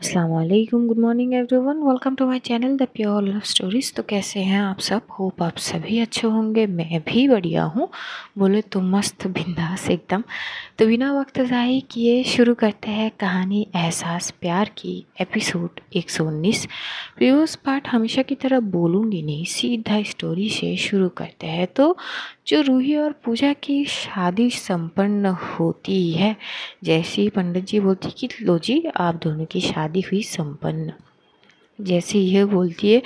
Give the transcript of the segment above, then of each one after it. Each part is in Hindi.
अस्सलाम वालेकुम, good morning everyone, welcome to my channel the pure love stories. तो कैसे हैं आप सब? होप आप सभी अच्छे होंगे। मैं भी बढ़िया हूँ, बोले तो मस्त बिंदास एकदम। तो बिना वक्त ज़ाया किए शुरू करते हैं कहानी एहसास प्यार की एपिसोड 119। व्यूअर्स पार्ट हमेशा की तरह बोलूँगी नहीं, सीधा स्टोरी से शुरू करते हैं। तो जो रूही और पूजा की शादी संपन्न होती है, जैसे ही पंडित जी बोलती कि लो जी आप दोनों की शादी हुई संपन्न, जैसे यह बोलती है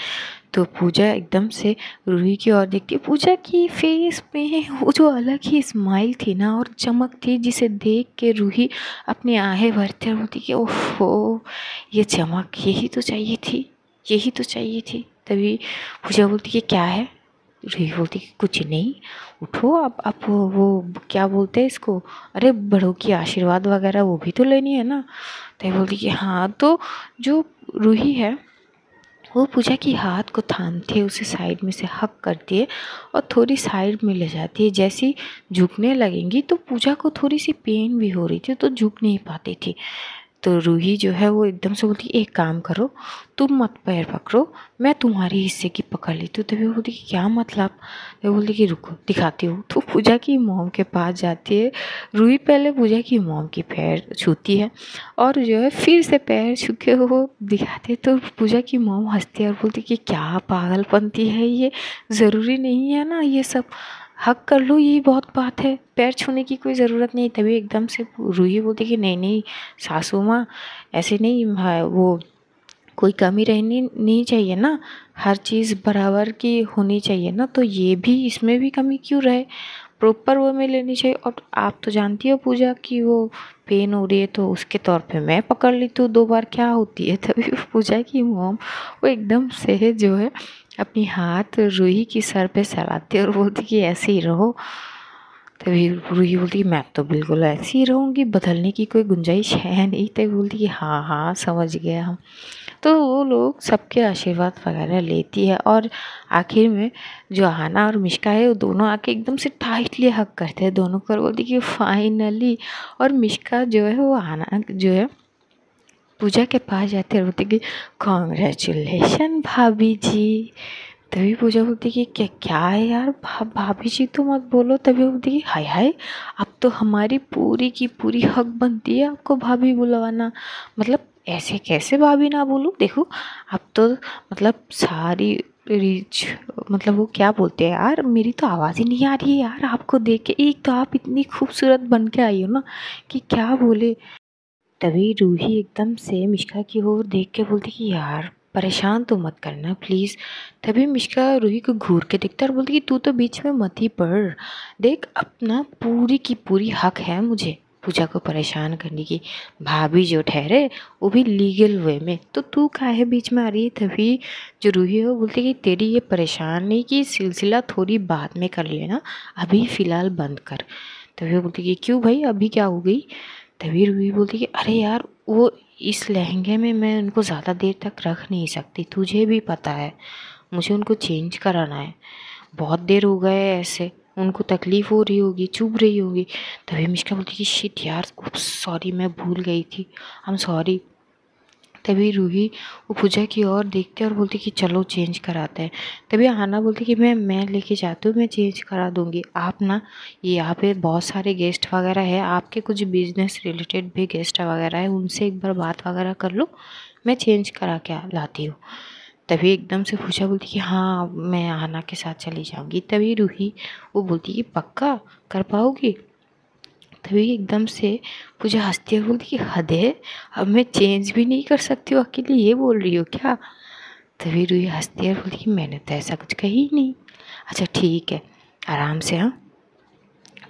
तो पूजा एकदम से रूही की ओर देखती है। पूजा की फेस में वो जो अलग ही स्माइल थी ना और चमक थी, जिसे देख के रूही अपनी आहें भरते और बोलती कि ओहो, ये चमक यही तो चाहिए थी, यही तो चाहिए थी। तभी पूजा बोलती कि क्या है? रूही बोलती कि कुछ नहीं, उठो आप वो क्या बोलते हैं इसको, अरे बड़ों की आशीर्वाद वगैरह वो भी तो लेनी है ना। तो ये बोलती कि हाँ। तो जो रूही है वो पूजा की हाथ को थामती है, उसे साइड में से हक करती है और थोड़ी साइड में ले जाती है। जैसी झुकने लगेंगी तो पूजा को थोड़ी सी पेन भी हो रही थी, तो झुक नहीं पाती थी। तो रूही जो है वो एकदम से बोलती एक काम करो, तुम मत पैर पकड़ो, मैं तुम्हारी हिस्से की पकड़ लेती हूँ। तभी बोलती कि क्या मतलब? तो बोलती कि रुको दिखाती हूँ। तो पूजा की मॉम के पास जाती है। रूही पहले पूजा की मॉम की पैर छूती है और जो है फिर से पैर छू के वो दिखाते। तो पूजा की मॉम हंसती है और बोलती कि क्या पागलपंती है ये, ज़रूरी नहीं है ना ये सब, हक कर लो यही बहुत बात है, पैर छूने की कोई ज़रूरत नहीं। तभी एकदम से रूही बोलती कि नहीं नहीं सासू माँ, ऐसे नहीं वो कोई कमी रहनी नहीं चाहिए ना, हर चीज़ बराबर की होनी चाहिए ना, तो ये भी इसमें भी कमी क्यों रहे, प्रॉपर वो में लेनी चाहिए। और आप तो जानती हो पूजा की वो पेन हो रही है, तो उसके तौर पे मैं पकड़ ली तो 2 बार क्या होती है। तभी पूजा की मॉम वो एकदम से जो है अपनी हाथ रूही की सर पे सहलाती है और बोलती कि ऐसे ही रहो। तभी रूही बोलती कि मैं तो बिल्कुल ऐसी ही रहूँगी, बदलने की कोई गुंजाइश है नहीं। तभी बोलती कि हाँ हाँ समझ गया हम। तो वो लोग सबके आशीर्वाद वगैरह लेती है और आखिर में जो आना और मिश्का है वो दोनों आके एकदम से टाइटली हक करते हैं दोनों को और बोलती कि फाइनली। और मिश्का जो है वो आना जो है पूजा के पास जाते और बोलती कि कॉन्ग्रेचुलेशन भाभी जी। तभी पूजा बोलती कि क्या क्या है यार, भाभी जी तो मत बोलो। तभी बोलती कि हाय हाय, अब तो हमारी पूरी की पूरी हक बनती है आपको भाभी बुलवाना, मतलब ऐसे कैसे भाभी ना बोलूँ। देखो अब तो मतलब सारी रिच, मतलब वो क्या बोलते हैं यार, मेरी तो आवाज़ ही नहीं आ रही है यार आपको देख के। एक तो आप इतनी खूबसूरत बन के आई हो ना कि क्या बोले। तभी रूही एकदम से मिश्का की ओर देख के बोलती कि यार परेशान तो मत करना प्लीज़। तभी मिश्का रूही को घूर के देखता और बोलती कि तू तो बीच में मत ही पड़, देख अपना पूरी की पूरी हक है मुझे पूजा को परेशान करने की, भाभी जो ठहरे वो भी लीगल वे में, तो तू काहे बीच में आ रही है। तभी जो रूही है वो बोलती कि तेरी ये परेशानी की सिलसिला थोड़ी बाद में कर लेना, अभी फ़िलहाल बंद कर। तभी वो बोलती कि क्यों भाई अभी क्या हो गई। तभी रूही बोलती कि अरे यार वो इस लहंगे में मैं उनको ज़्यादा देर तक रख नहीं सकती, तुझे भी पता है मुझे उनको चेंज कराना है, बहुत देर हो गए ऐसे, उनको तकलीफ़ हो रही होगी, चुभ रही होगी। तभी मिश्का बोलती कि शिट यार, सॉरी मैं भूल गई थी, आई एम सॉरी। तभी रूही वो पूजा की ओर देखते और बोलती कि चलो चेंज कराते हैं। तभी आना बोलती कि मैं लेके जाती हूँ, मैं चेंज करा दूँगी। आप ना ये यहाँ पे बहुत सारे गेस्ट वगैरह है, आपके कुछ बिजनेस रिलेटेड भी गेस्ट वगैरह है, उनसे एक बार बात वगैरह कर लो, मैं चेंज करा के लाती हूँ। तभी एकदम से पूजा बोलती कि हाँ मैं आना के साथ चली जाऊँगी। तभी रूही वो बोलती कि पक्का कर पाओगी। तभी एकदम से पूजा हंसती है बोलती कि हद है, अब मैं चेंज भी नहीं कर सकती हूँ अकेले, ये बोल रही हो क्या। तभी रूही हंसती है बोलती कि मैंने तो ऐसा कुछ कही ही नहीं। अच्छा ठीक है, आराम से हाँ।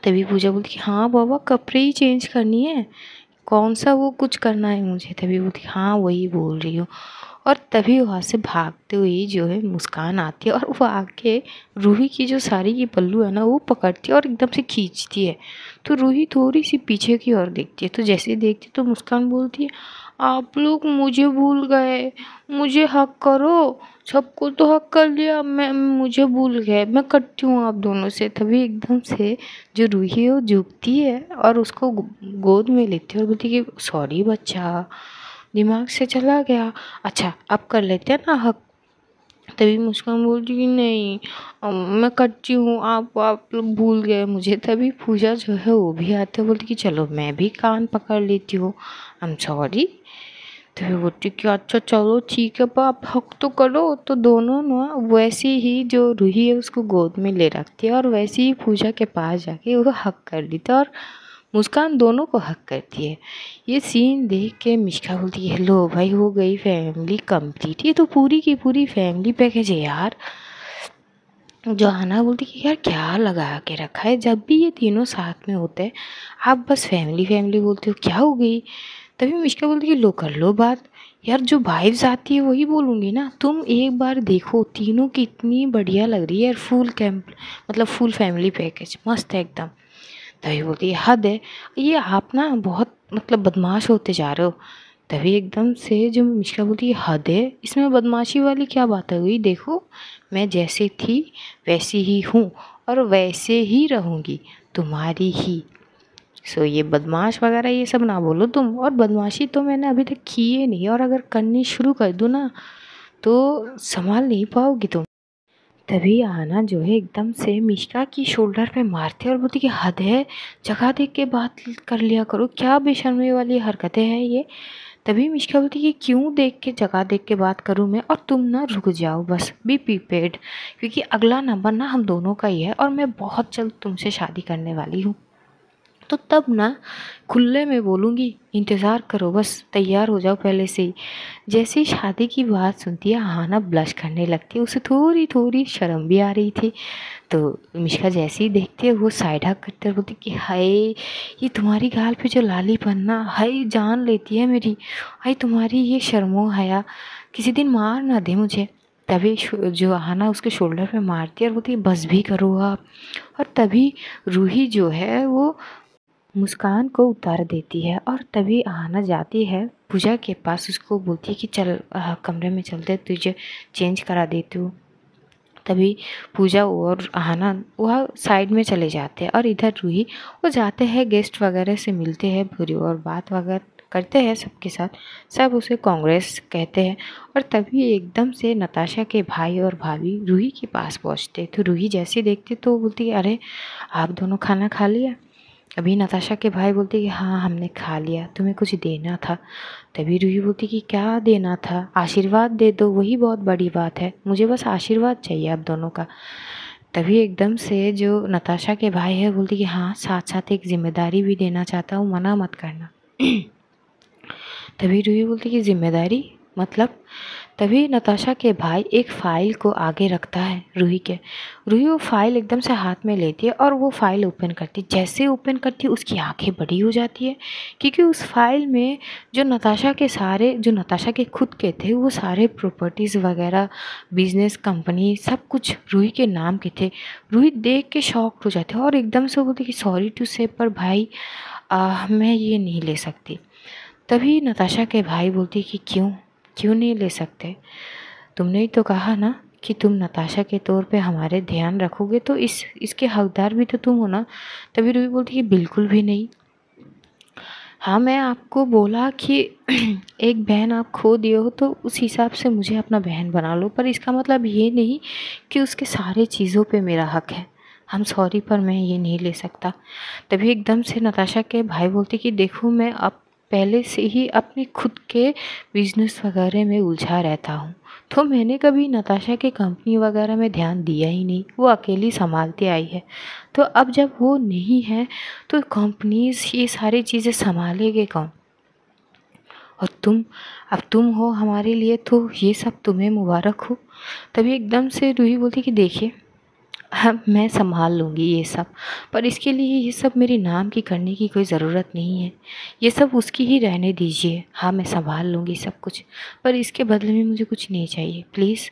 तभी पूजा बोलती कि हाँ बाबा कपड़े ही चेंज करनी है, कौन सा वो कुछ करना है मुझे। तभी बोलती हाँ वही बोल रही हूँ। और तभी वहाँ से भागते हुए जो है मुस्कान आती है और वो आके रूही की जो साड़ी की पल्लू है ना वो पकड़ती है और एकदम से खींचती है। तो रूही थोड़ी सी पीछे की ओर देखती है, तो जैसे ही देखती है तो मुस्कान बोलती है आप लोग मुझे भूल गए, मुझे हक करो, सबको तो हक कर लिया, मैं मुझे भूल गए, मैं कटती हूँ आप दोनों से। तभी एकदम से जो रूही है वो झुकती है और उसको गोद में लेती है और बोलती कि सॉरी बच्चा, दिमाग से चला गया। अच्छा अब कर लेते हैं ना हक। तभी मुस्कान बोलती कि नहीं, मैं करती हूँ, आप लोग भूल गए मुझे। तभी पूजा जो है वो भी आते बोलती कि चलो मैं भी कान पकड़ लेती हूँ, आई एम सॉरी। तो फिर बोलती कि अच्छा चलो ठीक है, पर आप हक तो करो। तो दोनों ना वैसे ही जो रूही है उसको गोद में ले रखती है और वैसे ही पूजा के पास जाके वो हक कर लेती है और मुस्कान दोनों को हक करती है। ये सीन देख के मिष्का बोलती है लो भाई हो गई फैमिली कंप्लीट, ये तो पूरी की पूरी फैमिली पैकेज है यार। जोहाना बोलती कि यार क्या लगा के रखा है, जब भी ये तीनों साथ में होते हैं आप बस फैमिली फैमिली बोलते हो, क्या हो गई। तभी मिष्का बोलती कि लो कर लो बात, यार जो वाइब्स आती है वही बोलूँगी ना। तुम एक बार देखो तीनों की इतनी बढ़िया लग रही है यार, फुल कैंप मतलब फुल फैमिली पैकेज मस्त है एकदम। तभी बोलती है हद है, ये आप ना बहुत मतलब बदमाश होते जा रहे हो। तभी एकदम से जो मिष्का बोलती है हद है, इसमें बदमाशी वाली क्या बात हुई, देखो मैं जैसे थी वैसी ही हूँ और वैसे ही रहूँगी, तुम्हारी ही। सो ये बदमाश वगैरह ये सब ना बोलो तुम, और बदमाशी तो मैंने अभी तक की ही नहीं, और अगर करनी शुरू कर दूँ ना तो संभाल नहीं पाओगी तुम। तभी आना जो है एकदम से मिश्का की शोल्डर पे मारते और बोलती कि हद है, जगह देख के बात कर लिया करो, क्या बेशर्मी वाली हरकतें हैं ये। तभी मिश्का बोलती कि क्यों देख के जगह देख के बात करूं मैं, और तुम ना रुक जाओ बस, बी प्रीपेड, क्योंकि अगला नंबर ना हम दोनों का ही है और मैं बहुत जल्द तुमसे शादी करने वाली हूँ। तो तब ना खुले में बोलूँगी, इंतज़ार करो बस, तैयार हो जाओ पहले से ही। जैसे ही शादी की बात सुनती है हाना ब्लश करने लगती है, उसे थोड़ी थोड़ी शर्म भी आ रही थी। तो मिश्का जैसे ही देखती है वो साइड हक करते हुए बोलती कि हाय, ये तुम्हारी गाल पे जो लाली पन्ना हाय जान लेती है मेरी, हाय तुम्हारी ये शर्मो हया किसी दिन मार ना दे मुझे। तभी जो हाना उसके शोल्डर पे मारती है और बोलती है बस भी करो आप। और तभी रूही जो है वो मुस्कान को उतार देती है और तभी आहाना जाती है पूजा के पास, उसको बोलती है कि चल कमरे में चलते, तुझे चेंज करा देती हूँ। तभी पूजा और आहाना वह साइड में चले जाते हैं और इधर रूही वो जाते हैं गेस्ट वगैरह से मिलते हैं पूरी और बात वगैरह करते हैं सबके साथ, सब उसे कांग्रेस कहते हैं। और तभी एकदम से नताशा के भाई और भाभी रूही के पास पहुँचते, तो रूही जैसे देखते तो बोलती है अरे आप दोनों खाना खा लिया। अभी नताशा के भाई बोलते कि हाँ हमने खा लिया, तुम्हें कुछ देना था। तभी रूही बोलती कि क्या देना था, आशीर्वाद दे दो, वही बहुत बड़ी बात है, मुझे बस आशीर्वाद चाहिए आप दोनों का। तभी एकदम से जो नताशा के भाई है बोलती कि हाँ साथ साथ एक जिम्मेदारी भी देना चाहता हूँ, मना मत करना। तभी रूही बोलती कि जिम्मेदारी मतलब। तभी नताशा के भाई एक फ़ाइल को आगे रखता है रूही के, रूही वो फ़ाइल एकदम से हाथ में लेती है और वो फ़ाइल ओपन करती, जैसे ओपन करती है उसकी आंखें बड़ी हो जाती है, क्योंकि उस फाइल में जो नताशा के सारे जो नताशा के खुद के थे वो सारे प्रॉपर्टीज़ वगैरह बिजनेस कंपनी सब कुछ रूही के नाम के थे। रूही देख के शॉक्ड हो जाती है और एकदम से बोलती कि सॉरी टू से पर भाई मैं ये नहीं ले सकती। तभी नताशा के भाई बोलती कि क्यों क्यों नहीं ले सकते, तुमने ही तो कहा ना कि तुम नताशा के तौर पे हमारे ध्यान रखोगे, तो इसके हकदार भी तो तुम हो ना। तभी रूही बोलती कि बिल्कुल भी नहीं, हाँ मैं आपको बोला कि एक बहन आप खो दिए हो तो उस हिसाब से मुझे अपना बहन बना लो, पर इसका मतलब ये नहीं कि उसके सारे चीज़ों पे मेरा हक है, हम सॉरी पर मैं ये नहीं ले सकता। तभी एकदम से नताशा के भाई बोलते कि देखो मैं अब पहले से ही अपने खुद के बिजनेस वगैरह में उलझा रहता हूँ, तो मैंने कभी नताशा के कंपनी वगैरह में ध्यान दिया ही नहीं, वो अकेली संभालती आई है। तो अब जब वो नहीं है तो कंपनीज ये सारी चीज़ें संभालेंगे कौन, और तुम अब तुम हो हमारे लिए तो ये सब तुम्हें मुबारक हो। तभी एकदम से रूही बोलती कि देखिए हाँ मैं संभाल लूँगी ये सब, पर इसके लिए ये सब मेरे नाम की करने की कोई ज़रूरत नहीं है, ये सब उसकी ही रहने दीजिए। हाँ मैं संभाल लूँगी सब कुछ, पर इसके बदले में मुझे कुछ नहीं चाहिए प्लीज़।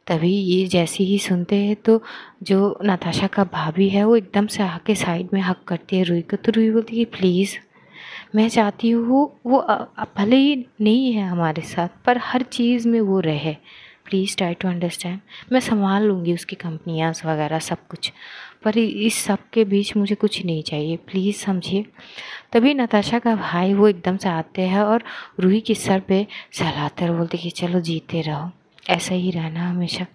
तभी ये जैसे ही सुनते हैं तो जो नताशा का भाभी है वो एकदम से आके साइड में हक करती है रूही को, तो रूही बोलती है कि प्लीज़ मैं चाहती हूँ वो भले ही नहीं है हमारे साथ पर हर चीज़ में वो रहे, प्लीज़ ट्राई टू अंडरस्टैंड। मैं संभाल लूँगी उसकी कंपनियाँ वगैरह सब कुछ, पर इस सब के बीच मुझे कुछ नहीं चाहिए, प्लीज़ समझिए। तभी नताशा का भाई वो एकदम से आते हैं और रूही के सर पे सहलाते और बोलते कि चलो जीते रहो, ऐसा ही रहना हमेशा।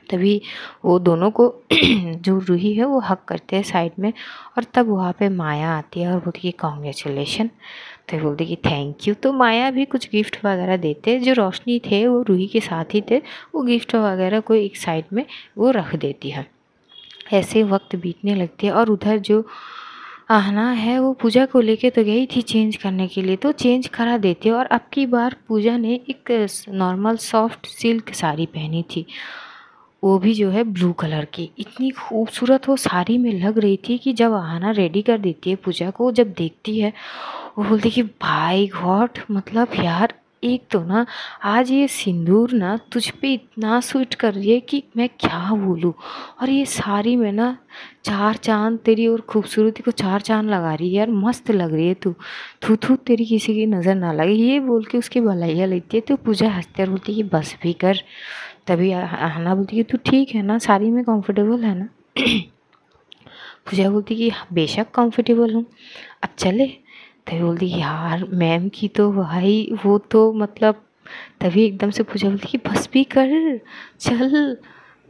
तभी वो दोनों को जो रूही है वो हक करते हैं साइड में, और तब वहाँ पे माया आती है और बोलती कि कॉन्ग्रेचुलेशन। तो बोलती कि थैंक यू। तो माया भी कुछ गिफ्ट वगैरह देते, जो रोशनी थे वो रूही के साथ ही थे, वो गिफ्ट वगैरह को एक साइड में वो रख देती है। ऐसे वक्त बीतने लगती है और उधर जो आहना है वो पूजा को लेके तो गई थी चेंज करने के लिए, तो चेंज करा देती है। और अब की बार पूजा ने एक नॉर्मल सॉफ्ट सिल्क साड़ी पहनी थी, वो भी जो है ब्लू कलर की। इतनी खूबसूरत वो साड़ी में लग रही थी कि जब आहना रेडी कर देती है पूजा को, जब देखती है वो बोलती कि भाई गॉड, मतलब यार एक तो ना आज ये सिंदूर ना तुझ पे इतना सूट कर रही है कि मैं क्या बोलूँ। और ये साड़ी में ना चार चांद तेरी और खूबसूरती को चार चांद लगा रही है यार, मस्त लग रही है तू, थू थू तेरी किसी की नज़र ना लगे, ये बोल के उसकी भलाइयाँ लेती है। तो पूजा हंसते और बोलती है कि बस भी कर। तभी आहना बोलती है तू ठीक है ना, साड़ी में कंफर्टेबल है ना। पूजा बोलती कि हाँ, बेशक कंफर्टेबल हूँ, अब चले। तभी बोलती यार मैम की तो भाई वो तो मतलब, तभी एकदम से पूजा बोलती कि बस भी कर चल।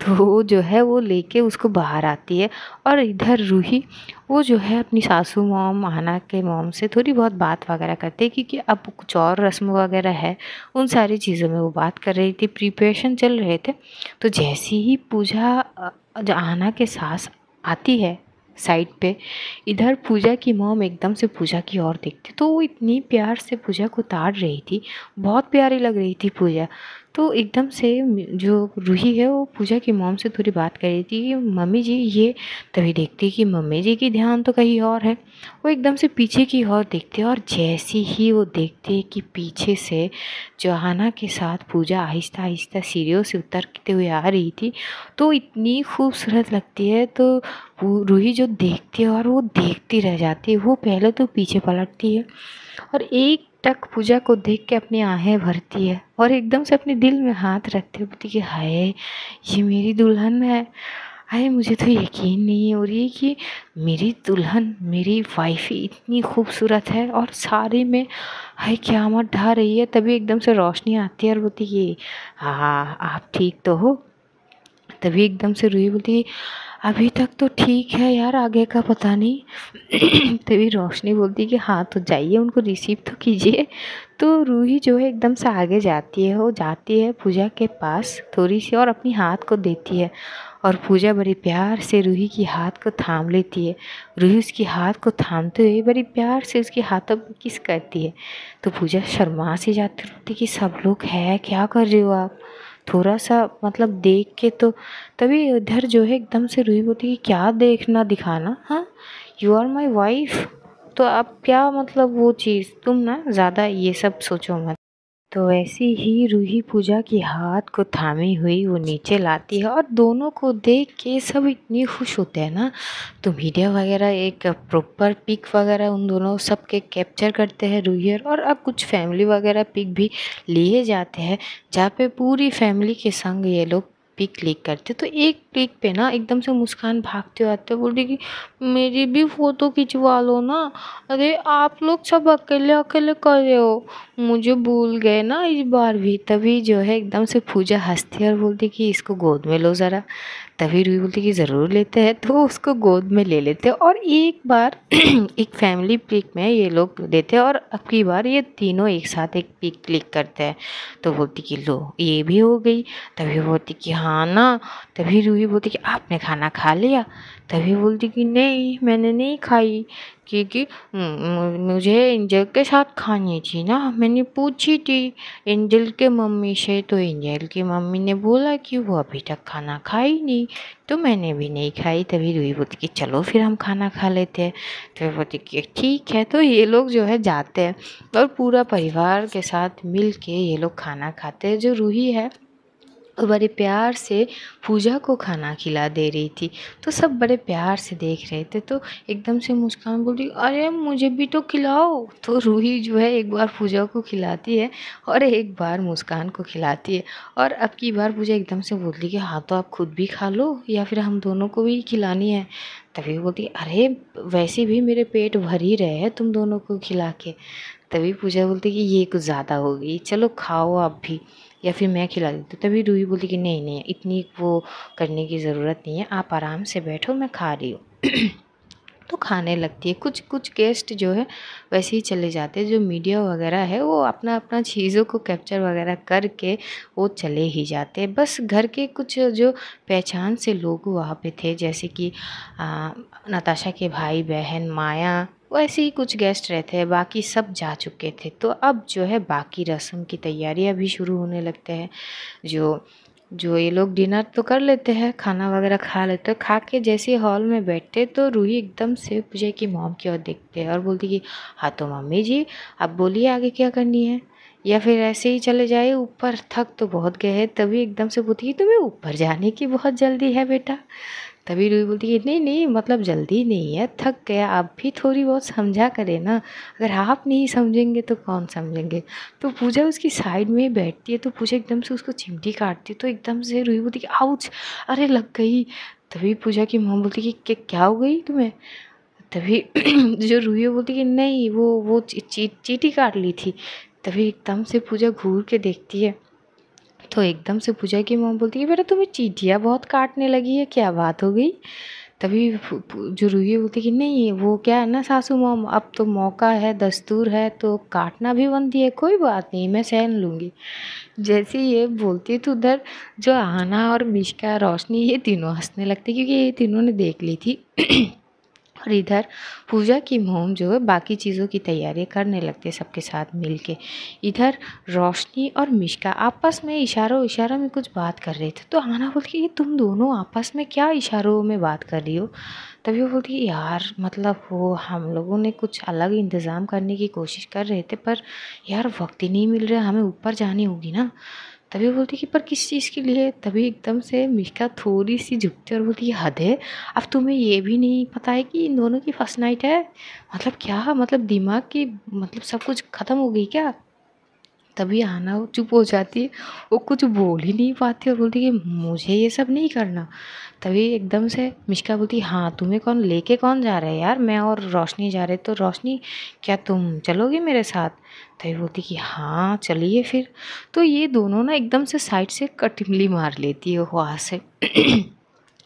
तो वो जो है वो लेके उसको बाहर आती है, और इधर रूही वो जो है अपनी सासू मॉम आहना के मॉम से थोड़ी बहुत बात वगैरह करते हैं, क्योंकि अब कुछ और रस्म वगैरह है, उन सारी चीज़ों में वो बात कर रही थी, प्रिपरेशन चल रहे थे। तो जैसे ही पूजा जो आहना के सास आती है साइड पे, इधर पूजा की मॉम एकदम से पूजा की ओर देखती, तो वो इतनी प्यार से पूजा को ताड़ रही थी, बहुत प्यारी लग रही थी पूजा। तो एकदम से जो रूही है वो पूजा की मॉम से थोड़ी बात कर रही थी कि मम्मी जी ये, तभी देखती कि मम्मी जी की ध्यान तो कहीं और है। वो एकदम से पीछे की ओर देखती है, और जैसे ही वो देखती है कि पीछे से जोहाना के साथ पूजा आहिस्ता आहिस्ता सीढ़ियों से उतरते हुए आ रही थी, तो इतनी खूबसूरत लगती है। तो वो रूही जो देखती है और वो देखती रह जाती है, वो पहले तो पीछे पलटती है और एक टक पूजा को देख के अपनी आहें भरती है, और एकदम से अपने दिल में हाथ रखते हुए बोलती कि हाय ये मेरी दुल्हन है। हाय मुझे तो यकीन नहीं हो रही कि मेरी दुल्हन, मेरी वाइफ इतनी खूबसूरत है और सारे में हाय क़यामत ढा रही है। तभी एकदम से रोशनी आती है और बोलती कि हाँ आप ठीक तो हो। तभी एकदम से रूही बोलती अभी तक तो ठीक है यार, आगे का पता नहीं। तभी रोशनी बोलती कि हाँ तो जाइए उनको रिसीव तो कीजिए। तो रूही जो है एकदम से आगे जाती है, वो जाती है पूजा के पास थोड़ी सी और अपनी हाथ को देती है, और पूजा बड़ी प्यार से रूही की हाथ को थाम लेती है। रूही उसकी हाथ को थामते हुए बड़ी प्यार से उसके हाथों पर किस करती है। तो पूजा शर्मा सी जाती रहती कि सब लोग है, क्या कर रहे हो आप, थोड़ा सा मतलब देख के तो। तभी इधर जो है एकदम से रूही बोलती कि क्या देखना दिखाना, हाँ यू आर माई वाइफ, तो अब क्या मतलब वो चीज़, तुम ना ज़्यादा ये सब सोचो मत। तो ऐसी ही रूही पूजा की हाथ को थामी हुई वो नीचे लाती है, और दोनों को देख के सब इतनी खुश होते हैं ना, तो मीडिया वगैरह एक प्रॉपर पिक वगैरह उन दोनों सब के कैप्चर करते हैं रूही, और अब कुछ फैमिली वगैरह पिक भी लिए जाते हैं, जहाँ पे पूरी फैमिली के संग ये लोग पिक क्लिक करते। तो एक क्लिक पे ना एकदम से मुस्कान भागते आते बोलती कि मेरी भी फ़ोटो खिंचवा लो ना, अरे आप लोग सब अकेले अकेले कर रहे हो, मुझे भूल गए ना इस बार भी। तभी जो है एकदम से पूजा हंसती है और बोलती कि इसको गोद में लो ज़रा। तभी रूही बोलती कि ज़रूर लेते हैं, तो उसको गोद में ले लेते हैं, और एक बार एक फैमिली पिक में ये लोग देते हैं, और अब की बार ये तीनों एक साथ एक पिक क्लिक करते हैं। तो बोलती कि लो ये भी हो गई। तभी बोलती कि हाँ ना। तभी रूही बोलती कि आपने खाना खा लिया। तभी बोलती कि नहीं मैंने नहीं खाई, क्योंकि मुझे एंजल के साथ खानी थी ना, मैंने पूछी थी एंजल के मम्मी से, तो एंजल की मम्मी ने बोला कि वो अभी तक खाना खाई नहीं, तो मैंने भी नहीं खाई। तभी रूही बोलती कि चलो फिर हम खाना खा लेते हैं। तो बोलती कि ठीक है। तो ये लोग जो है जाते हैं और पूरा परिवार के साथ मिल के ये लोग खाना खाते हैं। जो रूही है और बड़े प्यार से पूजा को खाना खिला दे रही थी। तो सब बड़े प्यार से देख रहे थे। तो एकदम से मुस्कान बोली, अरे मुझे भी तो खिलाओ। तो रूही जो है एक बार पूजा को खिलाती है और एक बार मुस्कान को खिलाती है। और अब की बार पूजा एकदम से बोलती कि हाँ तो आप खुद भी खा लो या फिर हम दोनों को भी खिलानी है। तभी बोलती, अरे वैसे भी मेरे पेट भर ही रहे हैं तुम दोनों को खिला के। तभी पूजा बोलती कि ये कुछ ज़्यादा हो गई, चलो खाओ आप भी या फिर मैं खिला देती हूँ। तभी रूही बोली कि नहीं नहीं, इतनी वो करने की ज़रूरत नहीं है, आप आराम से बैठो, मैं खा रही हूँ। तो खाने लगती है। कुछ कुछ गेस्ट जो है वैसे ही चले जाते हैं। जो मीडिया वगैरह है वो अपना अपना चीज़ों को कैप्चर वगैरह करके वो चले ही जाते हैं। बस घर के कुछ जो पहचान से लोग वहाँ पे थे, जैसे कि नताशा के भाई बहन, माया, वैसे ही कुछ गेस्ट रहते हैं, बाकी सब जा चुके थे। तो अब जो है बाकी रस्म की तैयारियां भी शुरू होने लगते हैं। जो जो ये लोग डिनर तो कर लेते हैं, खाना वगैरह खा लेते हैं। खा के जैसे हॉल में बैठते तो रूही एकदम से पूजा की मॉम की ओर देखते हैं और बोलती कि हाँ तो मम्मी जी, अब बोलिए आगे क्या करनी है, या फिर ऐसे ही चले जाए ऊपर, थक तो बहुत गए हैं। तभी एकदम से बोलती कि तुम्हें ऊपर जाने की बहुत जल्दी है बेटा। तभी रूही बोलती कि नहीं नहीं, मतलब जल्दी नहीं है, थक गया, आप भी थोड़ी बहुत समझा करें ना, अगर आप नहीं समझेंगे तो कौन समझेंगे। तो पूजा उसकी साइड में ही बैठती है। तो पूजा एकदम से उसको चिमटी काटती है। तो एकदम से रूही बोलती कि आउच, अरे लग गई। तभी पूजा की मॉम बोलती कि क्या हो गई तुम्हें। तभी जो रूही बोलती कि नहीं, वो चीटी काट ली थी। तभी एकदम से पूजा घूर के देखती है। तो एकदम से पूजा की मॉम बोलती है बेटा तुम्हें चींटियाँ बहुत काटने लगी है, क्या बात हो गई। तभी जो रूही बोलती कि नहीं, वो क्या है ना सासू मॉम, अब तो मौका है, दस्तूर है, तो काटना भी बनती है, कोई बात नहीं, मैं सहन लूँगी। जैसे ये बोलती है तो उधर जो आना और मिश्का, रोशनी, ये तीनों हंसने लगते क्योंकि ये तीनों ने देख ली थी। और इधर पूजा की मोम जो है बाकी चीज़ों की तैयारी करने लगते सबके साथ मिलके। इधर रोशनी और मिश्का आपस में इशारों में कुछ बात कर रहे थे। तो आना बोलती कि तुम दोनों आपस में क्या इशारों में बात कर रही हो। तभी वो बोलती कि यार मतलब वो हम लोगों ने कुछ अलग इंतज़ाम करने की कोशिश कर रहे थे, पर यार वक्त ही नहीं मिल रहा, हमें ऊपर जानी होगी ना। तभी बोलती कि पर किस चीज़ के लिए। तभी एकदम से मिश्का थोड़ी सी झुकती और बोलती हद है, अब तुम्हें ये भी नहीं पता है कि इन दोनों की फर्स्ट नाइट है। मतलब क्या, मतलब दिमाग की मतलब सब कुछ ख़त्म हो गई क्या। तभी आना चुप हो जाती है, वो कुछ बोल ही नहीं पाती और बोलती कि मुझे ये सब नहीं करना। तभी एकदम से मिश्का बोलती हाँ तुम्हें कौन लेके कौन जा रहा है यार, मैं और रोशनी जा रहे। तो रोशनी क्या तुम चलोगी मेरे साथ। तभी बोलती कि हाँ चलिए फिर। तो ये दोनों ना एकदम से साइड से कटिमली मार लेती है वहाँ से।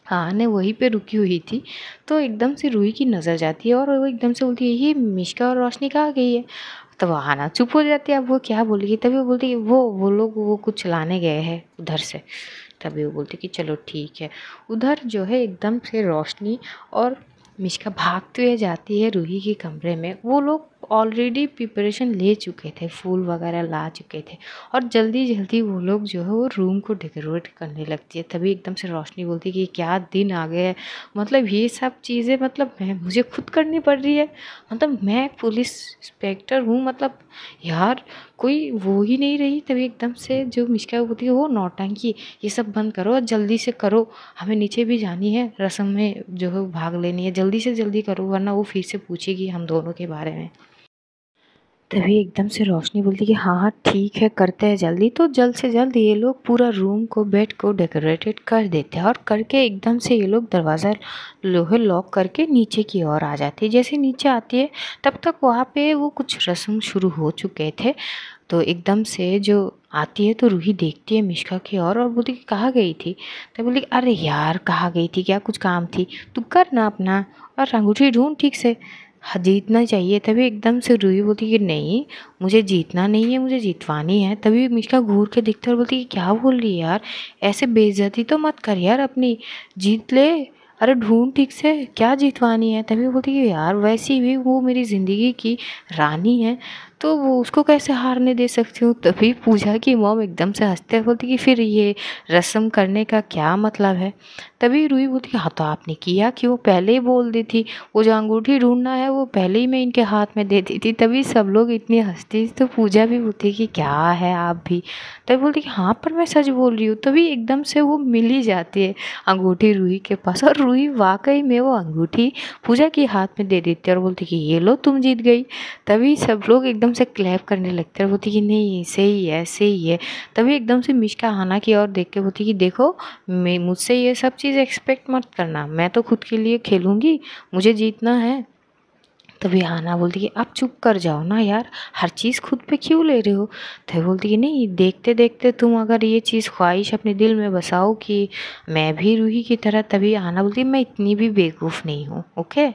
हाँ ने वहीं पे रुकी हुई थी। तो एकदम से रूही की नज़र जाती है और वो एकदम से बोलती है ये मिश्का और रोशनी कहाँ गई है। तो वो आना चुप हो जाती है, अब वो क्या बोलेगी। तभी वो बोलती है वो लोग वो कुछ लाने गए हैं उधर से। तभी वो बोलती कि चलो ठीक है। उधर जो है एकदम से रोशनी और मिश्का भागते हुए जाती है रूही के कमरे में। वो लोग ऑलरेडी प्रिपरेशन ले चुके थे, फूल वगैरह ला चुके थे और जल्दी जल्दी वो लोग जो है वो रूम को डेकोरेट करने लगती है। तभी एकदम से रोशनी बोलती है कि क्या दिन आ गए हैं, मतलब ये सब चीज़ें मतलब मुझे खुद करनी पड़ रही है, मतलब मैं पुलिस इंस्पेक्टर हूँ, मतलब यार कोई वो ही नहीं रही। तभी एकदम से जो मिश्का होती है वो नौटंकी, ये सब बंद करो और जल्दी से करो, हमें नीचे भी जानी है, रस्म में जो है भाग लेनी है, जल्दी से जल्दी करो वरना वो फिर से पूछेगी हम दोनों के बारे में। तभी एकदम से रोशनी बोलती कि हाँ हाँ ठीक है करते हैं जल्दी। तो जल्द से जल्द ये लोग पूरा रूम को, बेड को डेकोरेटेड कर देते हैं और करके एकदम से ये लोग दरवाज़ा लोहे लॉक करके नीचे की ओर आ जाती है। जैसे नीचे आती है तब तक वहाँ पे वो कुछ रस्म शुरू हो चुके थे। तो एकदम से जो आती है तो रूही देखती है मिश्का की ओर और बोलती कि कहाँ गई थी। तो बोली अरे यार कहाँ गई थी, क्या कुछ काम थी, तू कर ना अपना और अंगूठी ढूंढ ठीक से, हाँ जीतना चाहिए। तभी एकदम से रूही बोलती कि नहीं मुझे जीतना नहीं है, मुझे जीतवानी है। तभी मिश्का घूर के देखते और बोलती कि क्या बोल रही है यार, ऐसे बेइज्जती तो मत कर यार अपनी, जीत ले, अरे ढूंढ ठीक से क्या जीतवानी है। तभी बोलती कि यार वैसी भी वो मेरी ज़िंदगी की रानी है, तो वो उसको कैसे हारने दे सकती हूँ। तभी पूजा की मॉम एकदम से हंसते बोलती कि फिर ये रस्म करने का क्या मतलब है। तभी रूही बोलती कि हाँ तो आपने किया क्यों, पहले ही बोल दी थी, वो जो अंगूठी ढूंढना है वो पहले ही मैं इनके हाथ में दे दी थी। तभी सब लोग इतनी हंसती, तो पूजा भी बोलती कि क्या है आप भी। तभी बोलती कि हाँ पर मैं सच बोल रही हूँ। तभी एकदम से वो मिल ही जाती है अंगूठी रूही के पास, और रूही वाकई में वो अंगूठी पूजा के हाथ में दे देती है और बोलती कि ये लो तुम जीत गई। तभी सब लोग एकदम से क्लैप करने लगते हैं और बोलती कि नहीं सही है सही है। तभी एकदम से मिष्का हाना की ओर देख के बोलती कि देखो मैं मुझसे ये सब चीज़ एक्सपेक्ट मत करना, मैं तो खुद के लिए खेलूँगी, मुझे जीतना है। तभी हाना बोलती कि आप चुप कर जाओ ना यार, हर चीज़ खुद पे क्यों ले रहे हो। तभी बोलती कि नहीं देखते देखते तुम अगर ये चीज़ ख्वाहिश अपने दिल में बसाओ कि मैं भी रूही की तरह। तभी हाना बोलती मैं इतनी भी बेवकूफ़ नहीं हूँ, ओके।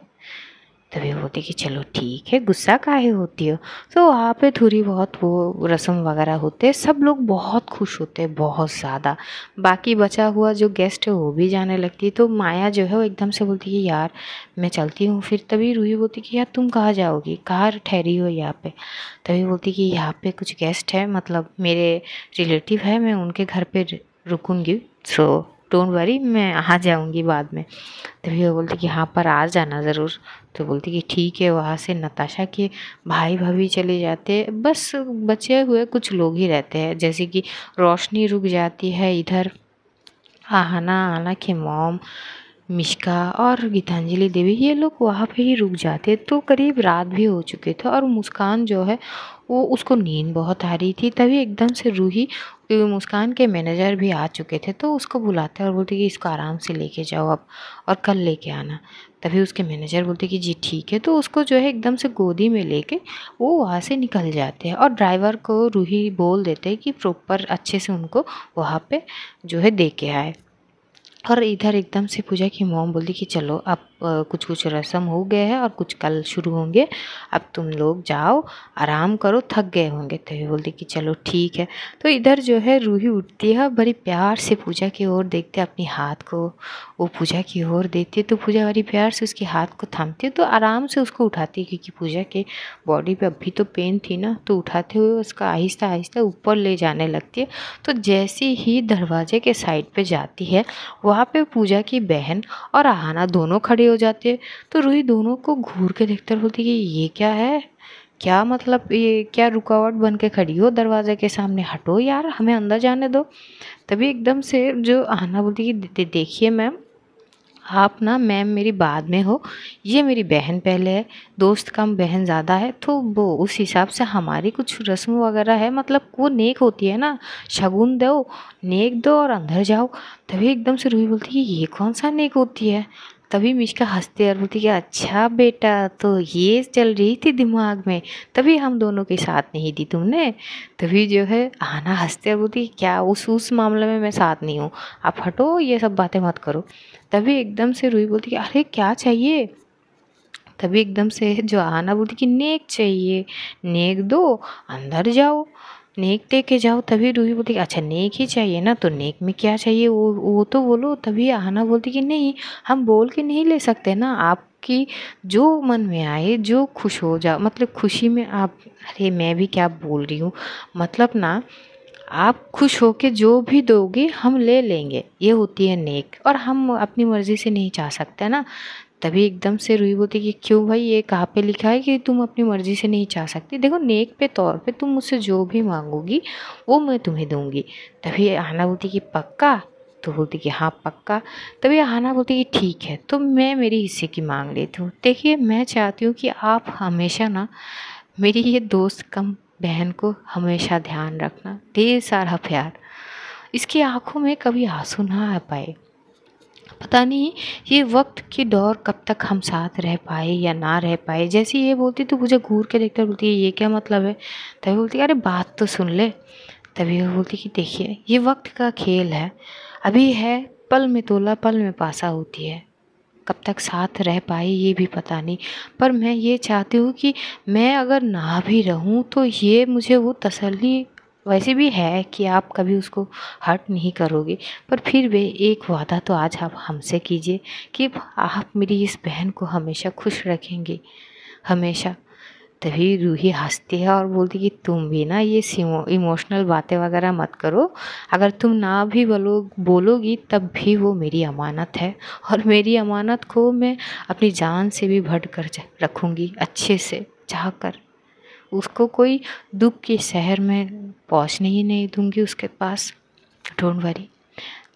तभी बोलती कि चलो ठीक है, गुस्सा काहे होती हो। तो वहाँ पे थोड़ी बहुत वो रस्म वगैरह होते हैं, सब लोग बहुत खुश होते हैं बहुत ज़्यादा। बाकी बचा हुआ जो गेस्ट है वो भी जाने लगती है। तो माया जो है वो एकदम से बोलती है यार मैं चलती हूँ फिर। तभी रूही बोलती कि यार तुम कहाँ जाओगी, कहाँ ठहरी हो यहाँ पे। तभी बोलती कि यहाँ पे कुछ गेस्ट है, मतलब मेरे रिलेटिव है, मैं उनके घर पे रुकूंगी, सो डोंट वरी मैं आ जाऊँगी बाद में। तभी वो बोलती कि हाँ पर आ जाना ज़रूर। तो बोलती कि ठीक है। वहाँ से नताशा के भाई भाभी चले जाते हैं, बस बचे हुए कुछ लोग ही रहते हैं, जैसे कि रोशनी रुक जाती है इधर, आहाना आना की मॉम, मिष्का और गीतांजलि देवी ये लोग वहाँ पे ही रुक जाते। तो करीब रात भी हो चुके थे और मुस्कान जो है वो उसको नींद बहुत आ रही थी। तभी एकदम से रूही, मुस्कान के मैनेजर भी आ चुके थे, तो उसको बुलाते हैं और बोलते कि इसको आराम से लेके जाओ अब और कल लेके आना। तभी उसके मैनेजर बोलते कि जी ठीक है। तो उसको जो है एकदम से गोदी में लेके वो वहाँ से निकल जाते हैं और ड्राइवर को रूही बोल देते हैं कि प्रॉपर अच्छे से उनको वहाँ पे जो है दे के आए। और इधर एकदम से पूजा की मॉम बोलती कि चलो अब कुछ कुछ रस्म हो गए हैं और कुछ कल शुरू होंगे, अब तुम लोग जाओ आराम करो, थक गए होंगे। तो ये बोलती कि चलो ठीक है। तो इधर जो है रूही उठती है, बड़ी प्यार से पूजा की ओर देखते अपनी हाथ को वो पूजा की ओर देती है। तो पूजा बड़ी प्यार से उसके हाथ को थामती है, तो आराम से उसको उठाती है, क्योंकि पूजा के बॉडी पे अभी तो पेन थी ना। तो उठाते हुए उसका आहिस्ता आहिस्ता ऊपर ले जाने लगती है। तो जैसे ही दरवाजे के साइड पे जाती है वहाँ पे पूजा की बहन और आहाना दोनों खड़े हो जाते हैं। तो रूही दोनों को घूर के देखकर बोलती कि ये क्या है, क्या मतलब ये क्या रुकावट बन के खड़ी हो दरवाजे के सामने, हटो यार हमें अंदर जाने दो। तभी एकदम से जो आहाना बोलती कि देखिए मैम, आप ना मैम मेरी बाद में हो, ये मेरी बहन पहले है, दोस्त कम बहन ज़्यादा है। तो वो उस हिसाब से हमारी कुछ रस्म वगैरह है, मतलब वो नेक होती है ना, शगुन दो, नेक दो और अंदर जाओ। तभी एकदम से रूही बोलती है ये कौन सा नेक होती है। तभी मिष्का हंसते और बोलती कि अच्छा बेटा तो ये चल रही थी दिमाग में, तभी हम दोनों के साथ नहीं दी तुमने। तभी जो है आना हंसते और बोलती क्या उस मामले में मैं साथ नहीं हूँ, आप हटो ये सब बातें मत करो। तभी एकदम से रूही बोलती कि अरे क्या चाहिए। तभी एकदम से जो आना बोलती कि नेक चाहिए, नेक दो, अंदर जाओ, नेक दे के जाओ। तभी रूही बोलती कि अच्छा नेक ही चाहिए ना, तो नेक में क्या चाहिए वो तो बोलो। तभी आना बोलती कि नहीं हम बोल के नहीं ले सकते ना, आपकी जो मन में आए, जो खुश हो जाओ, मतलब खुशी में आप, अरे मैं भी क्या बोल रही हूँ, मतलब ना आप खुश होके जो भी दोगे हम ले लेंगे, ये होती है नेक, और हम अपनी मर्ज़ी से नहीं चाह सकते ना। तभी एकदम से रूही बोलती कि क्यों भाई ये कहाँ पे लिखा है कि तुम अपनी मर्ज़ी से नहीं चाह सकती, देखो नेक पे तौर पे तुम मुझसे जो भी मांगोगी वो मैं तुम्हें दूंगी। तभी आना बोलती कि पक्का। तो बोलती कि हाँ पक्का। तभी आना बोलती कि ठीक है तो मैं मेरी हिस्से की मांग लेती हूँ। देखिए मैं चाहती हूँ कि आप हमेशा ना मेरी ये दोस्त कम बहन को हमेशा ध्यान रखना, ढेर सारा प्यार, इसकी आंखों में कभी आंसू ना आ पाए। पता नहीं ये वक्त की दौर कब तक हम साथ रह पाए या ना रह पाए। जैसे ये बोलती तो मुझे घूर के देखकर बोलती है ये क्या मतलब है। तभी बोलती अरे बात तो सुन ले। तभी वो बोलती कि देखिए ये वक्त का खेल है, अभी है पल में तोला पल में पासा होती है, कब तक साथ रह पाए ये भी पता नहीं। पर मैं ये चाहती हूँ कि मैं अगर ना भी रहूँ तो ये मुझे वो तसल्ली वैसे भी है कि आप कभी उसको हर्ट नहीं करोगे। पर फिर भी एक वादा तो आज आप हमसे कीजिए कि आप मेरी इस बहन को हमेशा खुश रखेंगे, हमेशा। तभी रूही हंसती है और बोलती कि तुम भी ना ये इमोशनल बातें वगैरह मत करो, अगर तुम ना भी बोलोगी तब भी वो मेरी अमानत है, और मेरी अमानत को मैं अपनी जान से भी बढ़ कर रखूँगी, अच्छे से चाह कर। उसको कोई दुख के शहर में पहुँचने ही नहीं दूँगी उसके पास, डोंट वरी।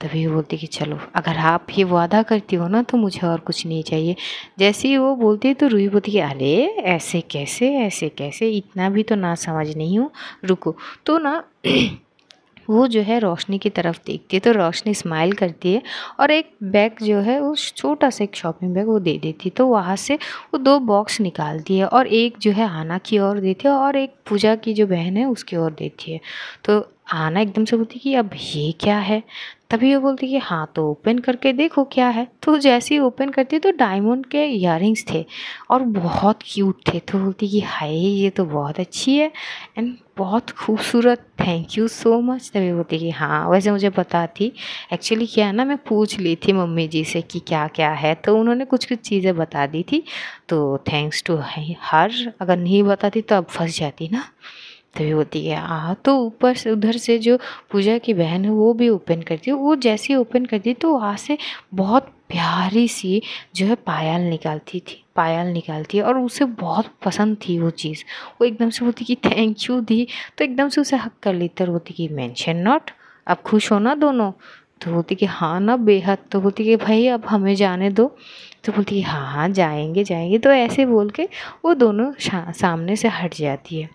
तभी वो बोलती कि चलो अगर आप ये वादा करती हो ना तो मुझे और कुछ नहीं चाहिए। जैसे ही वो बोलती है तो रूही बोलती कि अरे ऐसे कैसे, इतना भी तो ना समझ नहीं हूँ, रुको। तो ना वो जो है रोशनी की तरफ देखती है तो रोशनी स्माइल करती है और एक बैग जो है वो छोटा सा एक शॉपिंग बैग वो दे देती है। तो वहाँ से वो 2 बॉक्स निकालती है और एक जो है आना की ओर देती है और एक पूजा की जो बहन है उसकी ओर देती है। तो आना एकदम से बोलती कि अब ये क्या है? तभी वो बोलती कि हाँ तो ओपन करके देखो क्या है। तो जैसे ही ओपन करती तो डायमंड के इयररिंग्स थे और बहुत क्यूट थे। तो बोलती कि हाय ये तो बहुत अच्छी है एंड बहुत खूबसूरत, थैंक यू सो मच। तभी बोलती कि हाँ वैसे मुझे पता थी, एक्चुअली क्या है ना मैं पूछ ली थी मम्मी जी से कि क्या क्या है, तो उन्होंने कुछ कुछ चीज़ें बता दी थी, तो थैंक्स टू हर, अगर नहीं बताती तो अब फंस जाती ना। तभी होती है तो ऊपर से उधर से जो पूजा की बहन है वो भी ओपन करती है। वो जैसे ही ओपन करती तो वहाँ से बहुत प्यारी सी जो है पायल निकालती है और उसे बहुत पसंद थी वो चीज़। वो एकदम से बोलती कि थैंक यू दी, तो एकदम से उसे हक कर लेती और बोलती कि मेंशन नॉट, अब खुश हो ना दोनों? तो बोलती कि हाँ ना बेहद। तो बोलती कि भाई अब हमें जाने दो। तो बोलती कि हाँ हाँ जाएंगे जाएंगे। तो ऐसे बोल के वो दोनों सामने से हट जाती है।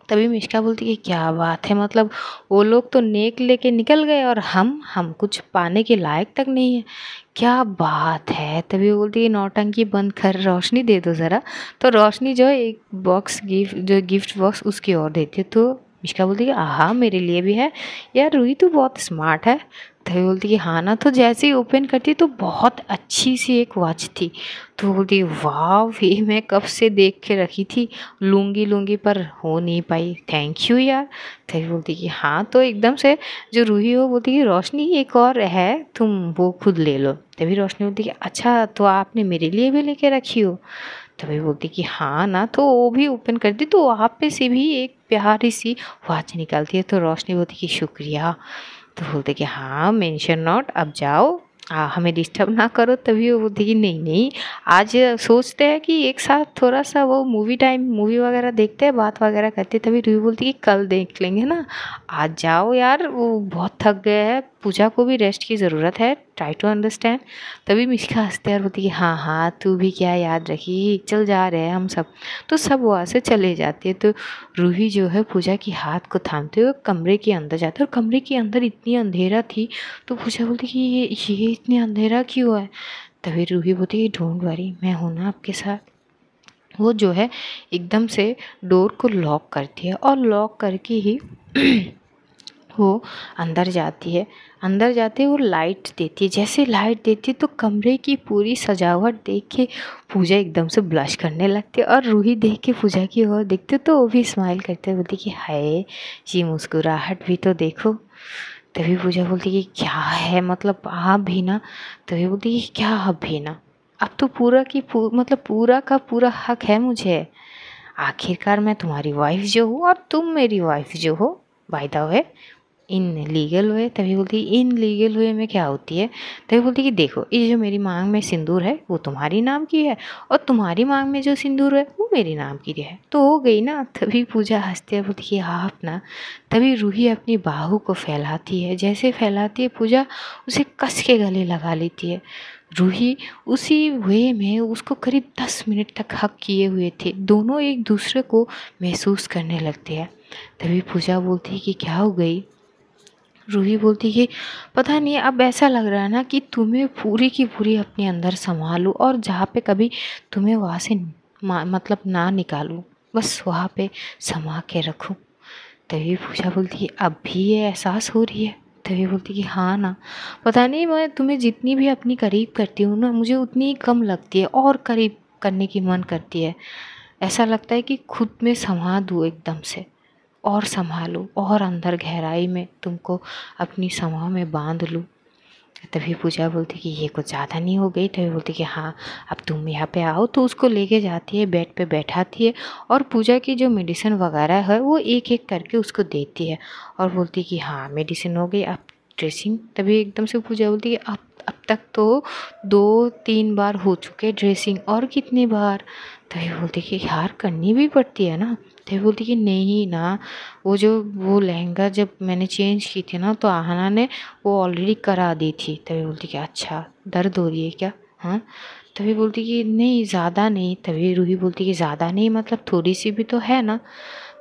तभी मिष्का बोलती कि क्या बात है, मतलब वो लोग तो नेक लेके निकल गए और हम कुछ पाने के लायक तक नहीं है, क्या बात है। तभी वो बोलती है नौटंकी बंद कर, रोशनी दे दो ज़रा। तो रोशनी जो है एक बॉक्स गिफ्ट बॉक्स उसकी ओर देती है। तो मिष्का बोलती है आहा मेरे लिए भी है, यार रूही तू बहुत स्मार्ट है। तभी बोलती कि हाँ ना। तो जैसे ही ओपन करती तो बहुत अच्छी सी एक वॉच थी। तो बोलती वाह ये मैं कब से देख के रखी थी, लूँगी पर हो नहीं पाई, थैंक यू यार। तभी बोलती कि हाँ। तो एकदम से जो रूही हो बोलती कि रोशनी एक और है तुम वो खुद ले लो। तभी रोशनी बोलती कि अच्छा तो आपने मेरे लिए भी लेके रखी हो? तभी बोलती कि हाँ ना। तो वो भी ओपन करती तो वहाँ पे से भी एक प्यारी सी वॉच निकालती है। तो रोशनी बोलती कि शुक्रिया। तो बोलते कि हाँ मेंशन नॉट, अब जाओ हमें डिस्टर्ब ना करो। तभी वो बोलती कि नहीं नहीं, आज सोचते हैं कि एक साथ थोड़ा सा वो मूवी वगैरह देखते हैं, बात वगैरह करते हैं। तभी रूही बोलती कि कल देख लेंगे ना, आज जाओ यार वो बहुत थक गए हैं, पूजा को भी रेस्ट की ज़रूरत है, ट्राई टू अंडरस्टैंड। तभी मिष्का हंसते हैं और बोलती कि हाँ हाँ तू भी क्या याद रखी, चल जा रहे हैं हम सब। तो सब वहाँ से चले जाते हैं। तो रूही जो है पूजा की हाथ को थामते हुए कमरे के अंदर जाते और कमरे के अंदर इतनी अंधेरा थी। तो पूजा बोलती कि ये इतनी अंधेरा क्यों है? तभी रूही बोलती कि डोंट वरी मैं हूँ ना आपके साथ। वो जो है एकदम से डोर को लॉक करती है और लॉक करके ही वो अंदर जाती है। अंदर जाते ही वो लाइट देती है, जैसे लाइट देती है तो कमरे की पूरी सजावट देख के पूजा एकदम से ब्लश करने लगती है और रूही देख के पूजा की ओर देखते तो वो भी स्माइल करते बोलती कि हाय ये मुस्कुराहट भी तो देखो। तभी पूजा बोलती कि क्या है, मतलब आप भी ना? तभी बोलती कि क्या आप भी ना, अब तो मतलब पूरा का पूरा हक है मुझे, आखिरकार मैं तुम्हारी वाइफ जो हूँ और तुम मेरी वाइफ जो हो, by the way in legal way. तभी बोलती इन लीगल वे में क्या होती है? तभी बोलती कि देखो ये जो मेरी मांग में सिंदूर है वो तुम्हारी नाम की है और तुम्हारी मांग में जो सिंदूर है वो मेरी नाम की है, तो हो गई ना। तभी पूजा हंसती है बोलती कि आप ना। तभी रूही अपनी बाहू को फैलाती है, जैसे फैलाती है पूजा उसे कस के गले लगा लेती है। रूही उसी वे में उसको करीब 10 मिनट तक हक किए हुए थे, दोनों एक दूसरे को महसूस करने लगते हैं। तभी पूजा बोलती है कि क्या हो गई? रूही बोलती कि पता नहीं अब ऐसा लग रहा है ना कि तुम्हें पूरी की पूरी अपने अंदर संभालूं और जहाँ पे कभी तुम्हें वहाँ से मतलब ना निकालूं, बस वहाँ पे समा के रखूं। तभी पूजा बोलती है अब भी ये एहसास हो रही है? तभी बोलती कि हाँ ना, पता नहीं मैं तुम्हें जितनी भी अपनी करीब करती हूँ ना मुझे उतनी ही कम लगती है और करीब करने की मन करती है। ऐसा लगता है कि खुद में समा दूँ एकदम से और संभालूं और अंदर गहराई में तुमको अपनी समा में बांध लूँ। तभी पूजा बोलती कि ये कुछ ज़्यादा नहीं हो गई। तभी बोलती कि हाँ अब तुम यहाँ पे आओ। तो उसको लेके जाती है, बेड पे बैठाती है और पूजा की जो मेडिसिन वगैरह है वो एक एक करके उसको देती है और बोलती कि हाँ मेडिसिन हो गई, अब ड्रेसिंग। तभी एकदम से पूजा बोलती कि अब तक तो 2-3 बार हो चुके ड्रेसिंग, और कितनी बार। तभी बोलती कि यार करनी भी पड़ती है ना। तभी बोलती कि नहीं ना, वो लहंगा जब मैंने चेंज की थी ना तो आहना ने वो ऑलरेडी करा दी थी। तभी बोलती कि अच्छा दर्द हो रही है क्या? हाँ। तभी बोलती कि नहीं ज़्यादा नहीं। तभी रूही बोलती कि ज़्यादा नहीं मतलब थोड़ी सी भी तो है ना।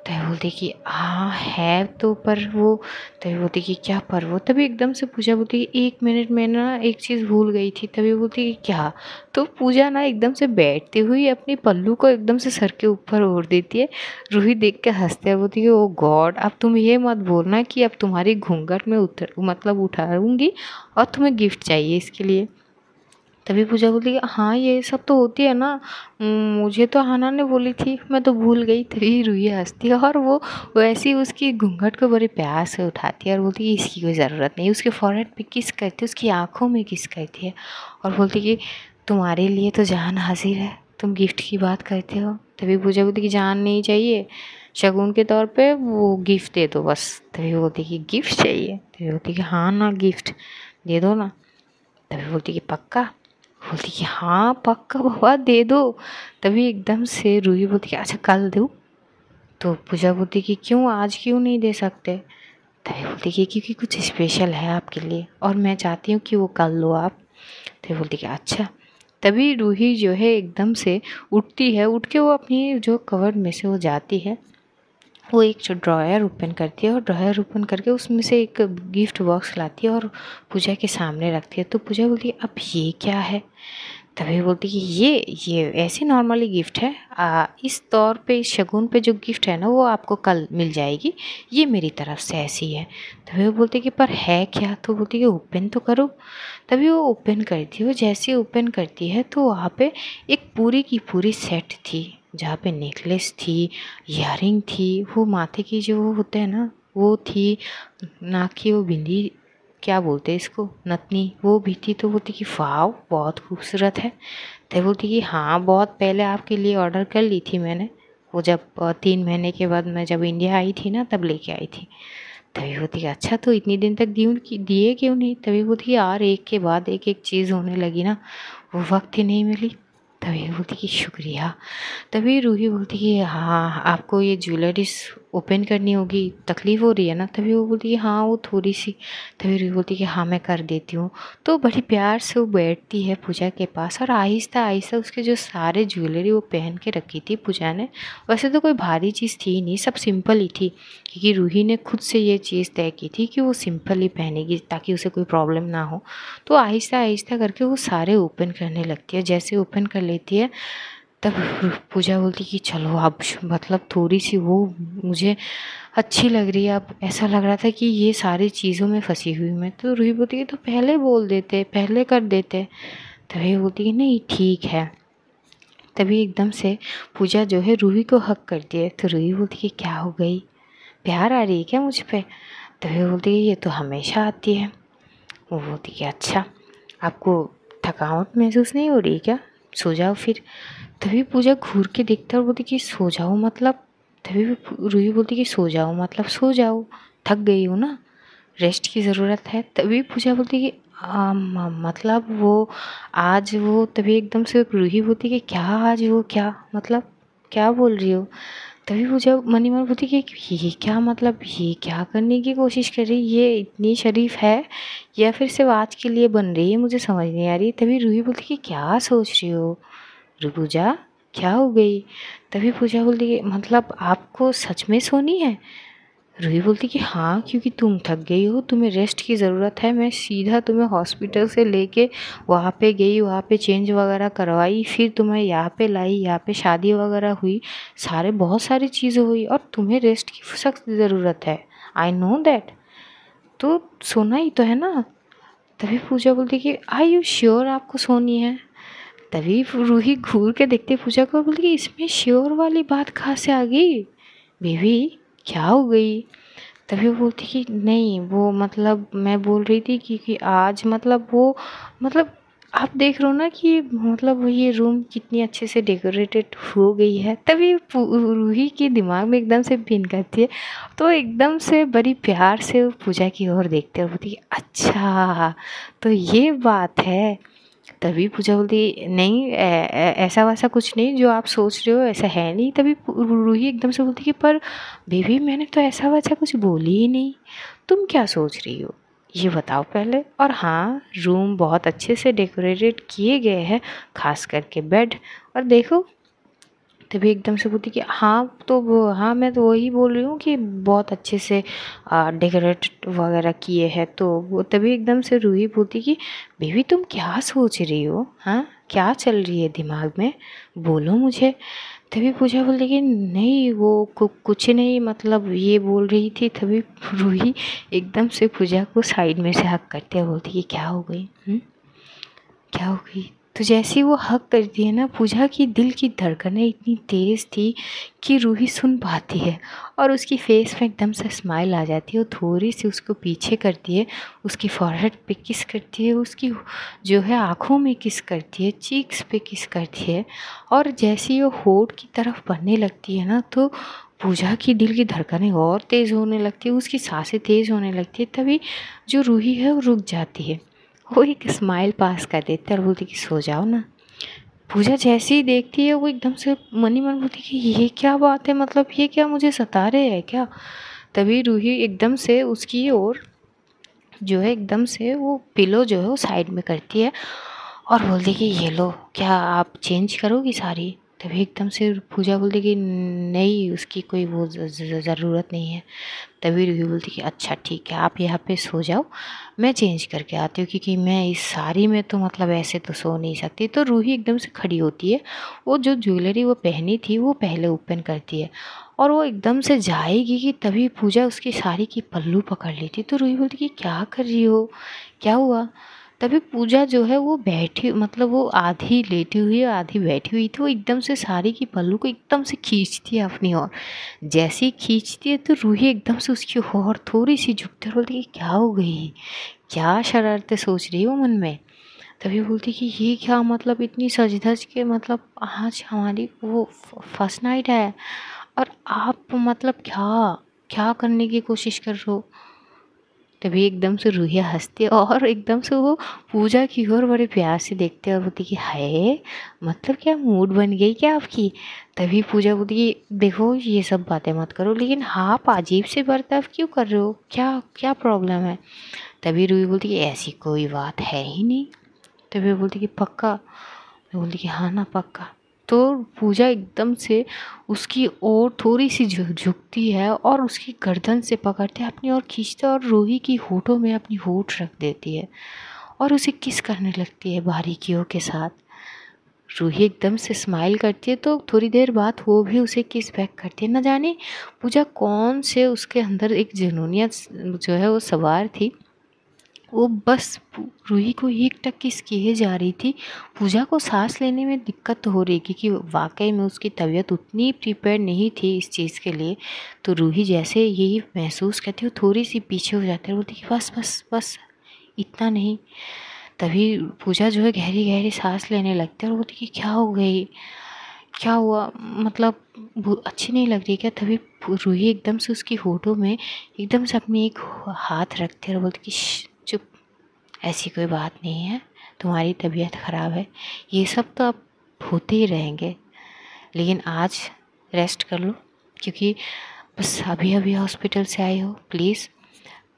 तभी बोलती कि हाँ है तो, पर वो। तभी बोलती कि क्या पर वो। तभी एकदम से पूजा बोलती कि 1 मिनट में ना एक चीज़ भूल गई थी। तभी बोलती कि क्या। तो पूजा ना एकदम से बैठती हुई अपनी पल्लू को एकदम से सर के ऊपर ओढ़ देती है। रूही देख के हंसते हैं, बोलती है ओ गॉड, अब तुम ये मत बोलना कि अब तुम्हारी घूंघट में उठाऊंगी और तुम्हें गिफ्ट चाहिए इसके लिए। तभी पूजा बोली कि हाँ ये सब तो होती है ना, मुझे तो हाना ने बोली थी, मैं तो भूल गई। तभी रूही हंसती है और वो वैसे ही उसकी घूंघट को बड़े प्यार से उठाती है और बोलती है इसकी कोई ज़रूरत नहीं। उसके फॉरहेड पे किस करती है, उसकी आँखों में किस करती है और बोलती कि तुम्हारे लिए तो जान हाजिर है, तुम गिफ्ट की बात करते हो। तभी पूजा बोलती कि जान नहीं चाहिए, शगुन के तौर पे वो गिफ्ट दे दो बस। तभी बोलती कि गिफ्ट चाहिए। तभी बोलती कि हाँ ना गिफ्ट दे दो ना। तभी बोलती कि पक्का। बोलती कि हाँ पक्का बाबा दे दो। तभी एकदम से रूही बोलती कि अच्छा कल दूँ। तो पूजा बोलती कि क्यों, आज क्यों नहीं दे सकते। तभी बोलती कि क्योंकि कुछ स्पेशल है आपके लिए और मैं चाहती हूँ कि वो कल लो आप। तभी बोलती कि अच्छा। तभी रूही जो है एकदम से उठती है, उठ के वो अपनी जो कवर्ड में से वो जाती है, वो एक जो ड्रॉयर ओपन करती है और ड्रॉयर ओपन करके उसमें से एक गिफ्ट बॉक्स लाती है और पूजा के सामने रखती है। तो पूजा बोलती है अब ये क्या है। तभी बोलती कि ये ऐसे नॉर्मली गिफ्ट है, इस तौर पे इस शगुन पे जो गिफ्ट है ना वो आपको कल मिल जाएगी, ये मेरी तरफ से ऐसी है। तभी वो बोलती कि पर है क्या। तो बोलती कि ओपन तो करो। तभी वो ओपन करती है, वो जैसे ओपन करती है तो वहाँ पे एक पूरी की पूरी सेट थी, जहाँ पे नेकलेस थी, इयररिंग थी, वो माथे की जो होते हैं ना वो थी, नाक की वो बिंदी, क्या बोलते हैं इसको, नथनी, वो भी थी। तो बोलती कि वाह बहुत खूबसूरत है। तो बोलती कि हाँ बहुत पहले आपके लिए ऑर्डर कर ली थी मैंने, वो जब 3 महीने के बाद मैं जब इंडिया आई थी ना तब लेके आई थी। तभी बोलती कि अच्छा तो इतनी दिन तक दिए क्यों नहीं। तभी बोलती कि यार एक के बाद एक चीज़ होने लगी ना, वो वक्त ही नहीं मिली। तभी बोलती कि शुक्रिया। तभी रूही बोलती कि हाँ आपको ये ज्वेलरीज ओपन करनी होगी, तकलीफ़ हो रही है ना। तभी वो बोलती कि हाँ वो थोड़ी सी। तभी रूही बोलती कि हाँ मैं कर देती हूँ। तो बड़ी प्यार से वो बैठती है पूजा के पास और आहिस्ता आहिस्ता उसके जो सारे ज्वेलरी वो पहन के रखी थी पूजा ने, वैसे तो कोई भारी चीज़ थी नहीं, सब सिंपल ही थी, क्योंकि रूही ने खुद से ये चीज़ तय की थी कि वो सिंपल ही पहनेगी ताकि उसे कोई प्रॉब्लम ना हो। तो आहिस्ता आहिस्ता करके वो सारे ओपन करने लगती है। जैसे ओपन कर लेती है तब पूजा बोलती कि चलो अब मतलब थोड़ी सी वो मुझे अच्छी लग रही है, अब ऐसा लग रहा था कि ये सारी चीज़ों में फंसी हुई मैं। तो रूही बोलती कि तो पहले बोल देते, पहले कर देते। तभी बोलती कि नहीं ठीक है। तभी एकदम से पूजा जो है रूही को हक करती है। तो रूही बोलती कि क्या हो गई, प्यार आ रही है क्या मुझ पे। तभी बोलती कि ये तो हमेशा आती है। वो बोलती कि अच्छा आपको थकावट महसूस नहीं हो रही क्या, सो जाओ फिर। तभी पूजा घूर के देखता है और बोलती कि सो जाओ मतलब। तभी रूही बोलती कि सो जाओ मतलब सो जाओ, थक गई हो ना, रेस्ट की ज़रूरत है। तभी पूजा बोलती कि मतलब वो आज वो। तभी एकदम से रूही बोलती कि क्या आज वो क्या मतलब क्या बोल रही हो। तभी पूजा मन ही मन बोलती कि ये क्या मतलब, ये क्या करने की कोशिश कर रही, ये इतनी शरीफ है या फिर सिर्फ आज के लिए बन रही है, मुझे समझ नहीं आ रही। तभी रूही बोलती कि क्या सोच रही हो पूजा, क्या हो गई। तभी पूजा बोलती कि मतलब आपको सच में सोनी है। रूही बोलती कि हाँ क्योंकि तुम थक गई हो, तुम्हें रेस्ट की ज़रूरत है, मैं सीधा तुम्हें हॉस्पिटल से लेके वहाँ पे गई, वहाँ पे चेंज वगैरह करवाई, फिर तुम्हें यहाँ पे लाई, यहाँ पे शादी वगैरह हुई, बहुत सारी चीज़ें हुई और तुम्हें रेस्ट की सख्त ज़रूरत है। आई नो दैट, तो सोना ही तो है ना। तभी पूजा बोलती कि आई यू श्योर आपको सोनी है। तभी रूही घूर के देखते पूजा को, बोलती कि इसमें श्योर वाली बात कहाँ से आ गई बेबी, क्या हो गई। तभी वो बोलती कि नहीं, वो मतलब मैं बोल रही थी कि आज मतलब वो मतलब आप देख रहे हो ना कि मतलब ये रूम कितनी अच्छे से डेकोरेटेड हो गई है। तभी रूही के दिमाग में एकदम से पिन करती है, तो एकदम से बड़ी प्यार से वो पूजा की ओर देखते हैं, बोलती है अच्छा तो ये बात है। तभी पूजा बोलती नहीं ऐसा वैसा कुछ नहीं जो आप सोच रहे हो, ऐसा है नहीं। तभी रूही एकदम से बोलती कि पर बेबी मैंने तो ऐसा वैसा कुछ बोली ही नहीं, तुम क्या सोच रही हो ये बताओ पहले। और हाँ, रूम बहुत अच्छे से डेकोरेटेड किए गए हैं, खास करके बेड। और देखो, तभी एकदम से बोलती कि हाँ तो हाँ मैं तो वही बोल रही हूँ कि बहुत अच्छे से डेकोरेट वगैरह किए हैं। तो वो तभी एकदम से रूही बोलती कि बेबी तुम क्या सोच रही हो, हाँ क्या चल रही है दिमाग में, बोलो मुझे। तभी पूजा बोलती कि नहीं वो कुछ नहीं, मतलब ये बोल रही थी। तभी रूही एकदम से पूजा को साइड में से हक करते हुए बोलती कि क्या हो गई, क्या हो गई। तो जैसे ही वो हक करती है ना, पूजा की दिल की धड़कनें इतनी तेज़ थी कि रूही सुन पाती है, और उसकी फेस में एकदम से स्माइल आ जाती है। वो थोड़ी सी उसको पीछे करती है, उसकी फॉरहेड पे किस करती है, उसकी जो है आँखों में किस करती है, चीक्स पे किस करती है। और जैसे ही वो होठ की तरफ बढ़ने लगती है ना, तो पूजा की दिल की धड़कनें और तेज़ होने लगती है, उसकी सांसें तेज़ होने लगती है। तभी जो रूही है वो रुक जाती है, वो एक स्माइल पास कर देते और बोलती कि सो जाओ ना। पूजा जैसे ही देखती है, वो एकदम से मन ही मन बोलती कि ये क्या बात है, मतलब ये क्या मुझे सता रहे हैं क्या। तभी रूही एकदम से उसकी ओर जो है एकदम से वो पिलो जो है वो साइड में करती है और बोलती कि ये लो, क्या आप चेंज करोगी साड़ी। तभी एकदम से पूजा बोलती कि नहीं, उसकी कोई वो ज़रूरत नहीं है। तभी रूही बोलती कि अच्छा ठीक है, आप यहाँ पे सो जाओ, मैं चेंज करके आती हूँ, क्योंकि मैं इस साड़ी में तो मतलब ऐसे तो सो नहीं सकती। तो रूही एकदम से खड़ी होती है, वो जो ज्वेलरी वो पहनी थी वो पहले ओपन करती है, और वो एकदम से जाएगी कि तभी पूजा उसकी साड़ी की पल्लू पकड़ लेती। तो रूही बोलती कि क्या कर रही हो, क्या हुआ। तभी पूजा जो है वो बैठी, मतलब वो आधी लेटी हुई आधी बैठी हुई थी, वो एकदम से साड़ी की पल्लू को एकदम से खींचती है अपनी ओर। जैसे ही खींचती है तो रूही एकदम से उसकी ओर थोड़ी सी झुकती है, बोलती कि क्या हो गई, क्या शरारतें सोच रही हो मन में। तभी बोलती कि ये क्या, मतलब इतनी सज धज के, मतलब आज हमारी वो फर्स्ट नाइट है और आप मतलब क्या क्या करने की कोशिश कर रहे हो। तभी एकदम से रूहिया हंसती है और एकदम से वो पूजा की ओर बड़े प्यार से देखते और बोलती कि हाय, मतलब क्या मूड बन गई क्या आपकी। तभी पूजा बोलती कि देखो ये सब बातें मत करो, लेकिन आप अजीब से बर्ताव क्यों कर रहे हो, क्या क्या प्रॉब्लम है। तभी रूही बोलती कि ऐसी कोई बात है ही नहीं। तभी वो बोलती कि पक्का। मैं बोलती कि हाँ ना पक्का। तो पूजा एकदम से उसकी ओर थोड़ी सी झुकती है और उसकी गर्दन से पकड़ते अपनी ओर खींचते और रूही की होठों में अपनी होठ रख देती है और उसे किस करने लगती है बारीकियों के साथ। रूही एकदम से स्माइल करती है, तो थोड़ी देर बाद वो भी उसे किस बैक करती है। न जाने पूजा कौन से उसके अंदर एक जुनूनियत जो है वो सवार थी, वो बस रूही को एक टक किस किए जा रही थी। पूजा को सांस लेने में दिक्कत हो रही क्योंकि वाकई में उसकी तबीयत उतनी प्रिपेयर नहीं थी इस चीज़ के लिए। तो रूही जैसे यही महसूस करती वो थोड़ी सी पीछे हो जाती है, बोलती कि बस बस बस इतना नहीं। तभी पूजा जो है गहरी गहरी सांस लेने लगती है और बोलती कि क्या हो गई, क्या हुआ, मतलब अच्छी नहीं लग रही क्या। तभी रूही एकदम से उसकी होठों में एकदम से अपनी एक हाथ रखती है और बोलती कि चुप, ऐसी कोई बात नहीं है, तुम्हारी तबीयत ख़राब है, ये सब तो अब होते ही रहेंगे, लेकिन आज रेस्ट कर लो क्योंकि बस अभी अभी हॉस्पिटल से आई हो, प्लीज़।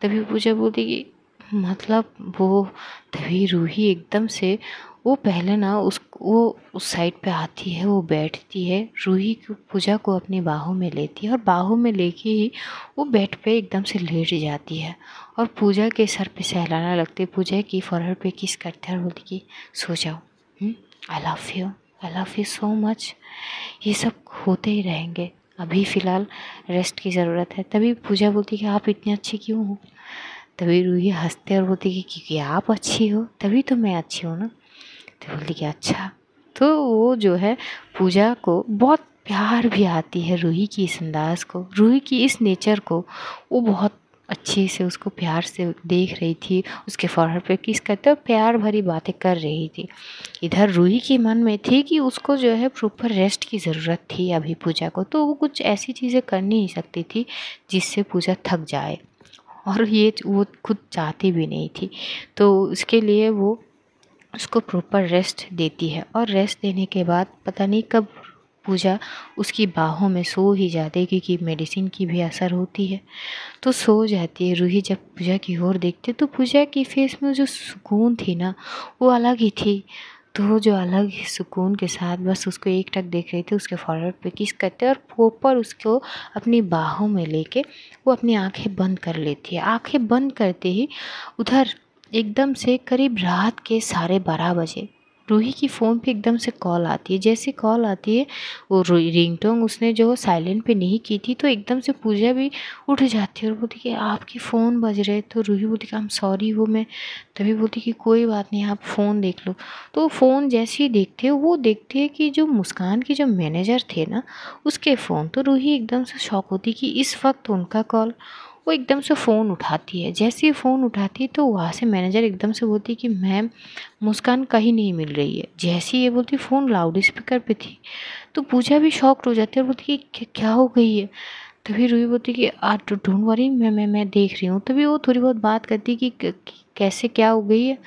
तभी पूजा बोलती कि मतलब वो, तभी रूही एकदम से वो पहले ना वो उस साइड पे आती है, वो बैठती है, रूही को पूजा को अपनी बाहों में लेती है और बाहों में लेके ही वो बेड पे एकदम से लेट जाती है और पूजा के सर पे सहलाना लगती है, पूजा की फॉरहेड पे किस करते हैं और बोलती कि सो जाओ, I love you, I love you so much, ये सब होते ही रहेंगे, अभी फ़िलहाल रेस्ट की ज़रूरत है। तभी पूजा बोलती कि आप इतनी अच्छी क्यों हो। तभी रूही हंसते और बोलती कि क्योंकि आप अच्छी हो तभी तो मैं अच्छी हूँ ना। तो बोलती कि अच्छा। तो वो जो है पूजा को बहुत प्यार भी आती है रूही की इस अंदाज़ को, रूही की इस नेचर को वो बहुत अच्छे से उसको प्यार से देख रही थी, उसके फोrehead पे किस करते और प्यार भरी बातें कर रही थी। इधर रूही के मन में थी कि उसको जो है प्रॉपर रेस्ट की ज़रूरत थी अभी पूजा को, तो वो कुछ ऐसी चीज़ें कर नहीं सकती थी जिससे पूजा थक जाए, और ये वो खुद चाहती भी नहीं थी। तो उसके लिए वो उसको प्रॉपर रेस्ट देती है, और रेस्ट देने के बाद पता नहीं कब पूजा उसकी बाहों में सो ही जाती है, क्योंकि मेडिसिन की भी असर होती है, तो सो जाती है। रूही जब पूजा की ओर देखती तो पूजा की फेस में जो सुकून थी ना, वो अलग ही थी। तो वो जो अलग ही सुकून के साथ बस उसको एक टक देख रही थी, उसके फोrehead पे किस करते और प्रॉपर उसको अपनी बाहों में लेके वो अपनी आंखें बंद कर लेती है। आंखें बंद करते ही उधर एकदम से करीब रात के 12:30 बजे रूही की फ़ोन पे एकदम से कॉल आती है। जैसे कॉल आती है, वो रिंगटोन उसने जो साइलेंट पे नहीं की थी, तो एकदम से पूजा भी उठ जाती है और बोलती कि आपकी फ़ोन बज रहे। तो रूही बोलती कि आई एम सॉरी, वो मैं तभी बोलती कि कोई बात नहीं, आप फ़ोन देख लो। तो फ़ोन जैसे ही देखते हो, वो देखते हैं कि जो मुस्कान के जो मैनेजर थे ना, उसके फ़ोन। तो रूही एकदम से शॉक होती कि इस वक्त उनका कॉल। वो एकदम से फ़ोन उठाती है। जैसे ही फ़ोन उठाती है तो वहाँ से मैनेजर एकदम से बोलती कि मैम, मुस्कान कहीं नहीं मिल रही है। जैसे ही ये बोलती, फ़ोन लाउड स्पीकर पे थी। तो पूजा भी शॉक्ड हो जाती है और बोलती कि क्या हो गई है। तभी रूही बोलती कि डोंट वरी, मैं देख रही हूँ। तभी वो थोड़ी बहुत बात करती कि कैसे क्या हो गई है,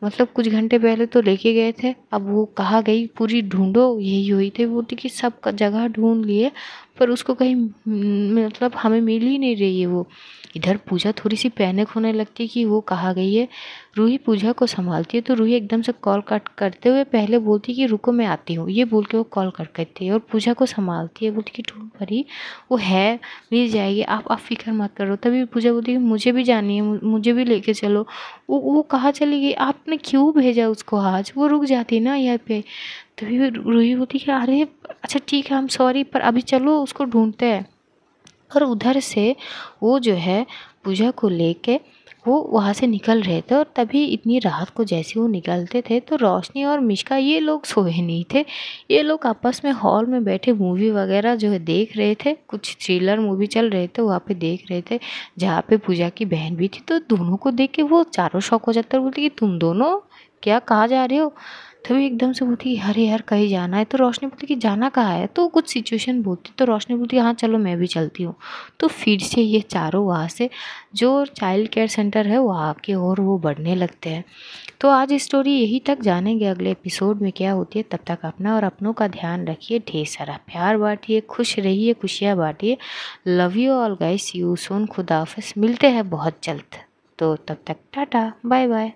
मतलब कुछ घंटे पहले तो लेके गए थे, अब वो कहाँ गई, पूरी ढूंढो। यही हुई थी। बोलती कि सब जगह ढूंढ लिए, पर उसको कहीं मतलब हमें मिल ही नहीं रही है वो। इधर पूजा थोड़ी सी पैनिक होने लगती है कि वो कहाँ गई है। रूही पूजा को संभालती है, तो रूही एकदम से कॉल कट करते हुए पहले बोलती कि रुको मैं आती हूँ, ये बोल के वो कॉल कट करती है और पूजा को संभालती है। बोलती कि डोंट वरी, वो है, मिल जाएगी, आप फ़िक्र मत करो। तभी पूजा बोलती है मुझे भी जानी है, मुझे भी लेके चलो। वो कहाँ चली गई, आपने क्यों भेजा उसको आज, वो रुक जाती ना यहाँ पे। तभी रूही बोलती कि अरे अच्छा ठीक है, हम सॉरी, पर अभी चलो उसको ढूंढते हैं। और उधर से वो जो है पूजा को लेके वो वहाँ से निकल रहे थे, और तभी इतनी रात को जैसे वो निकलते थे तो रोशनी और मिश्का ये लोग सोए नहीं थे। ये लोग आपस में हॉल में बैठे मूवी वगैरह जो है देख रहे थे। कुछ थ्रिलर मूवी चल रहे थे वहाँ पे देख रहे थे, जहाँ पे पूजा की बहन भी थी। तो दोनों को देख के वो चारों शॉक हो जाते और बोलते कि तुम दोनों क्या, कहाँ जा रहे हो। तभी एकदम से बोलती कि अरे यार कहीं जाना है। तो रोशनी बोलती कि जाना कहाँ है, तो कुछ सिचुएशन बोलती। तो रोशनी बोलती हाँ चलो मैं भी चलती हूँ। तो फिर से ये चारों वहाँ से जो चाइल्ड केयर सेंटर है वहाँ के और वो बढ़ने लगते हैं। तो आज स्टोरी यही तक, जानेंगे अगले एपिसोड में क्या होती है। तब तक अपना और अपनों का ध्यान रखिए, ढेर सारा प्यार बांटिए, खुश रहिए, खुशियाँ बांटिए। Love you all guys, see you soon, खुदा हाफिज़, मिलते हैं बहुत जल्द। तो तब तक टाटा बाय बाय।